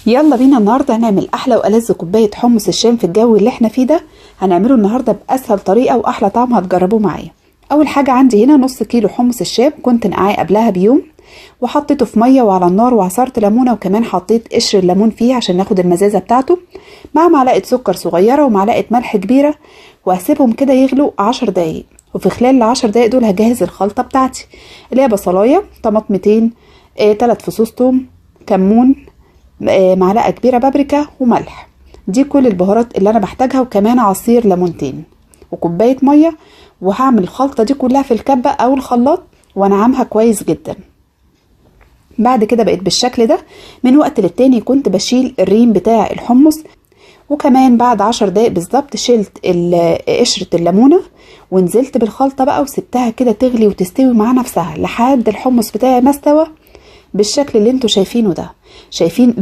يلا بينا النهارده هنعمل احلى والذ كوبايه حمص الشام في الجو اللي احنا فيه ده. هنعمله النهارده باسهل طريقه واحلى طعم، هتجربوه معايا. اول حاجه عندي هنا نص كيلو حمص الشام، كنت نقعاه قبلها بيوم وحطيته في ميه وعلى النار، وعصرت ليمونه وكمان حطيت قشر الليمون فيه عشان ناخد المزازه بتاعته، مع معلقه سكر صغيره ومعلقه ملح كبيره، وهسيبهم كده يغلوا 10 دقايق. وفي خلال ال10 دقايق دول هجهز الخلطه بتاعتي اللي هي بصلايه، طماطمتين، 3 فصوص توم، كمون، معلقه كبيره بابريكا، وملح. دي كل البهارات اللي انا بحتاجها، وكمان عصير ليمونتين وكوبايه ميه. وهعمل الخلطه دي كلها في الكبه او الخلاط وانعمها كويس جدا. بعد كده بقيت بالشكل ده. من وقت للتاني كنت بشيل الريم بتاع الحمص، وكمان بعد 10 دقايق بالظبط شلت قشرة الليمونة ونزلت بالخلطة بقى، وسبتها كده تغلي وتستوي مع نفسها لحد الحمص بتاعي ما استوى بالشكل اللي انتوا شايفينه ده. شايفين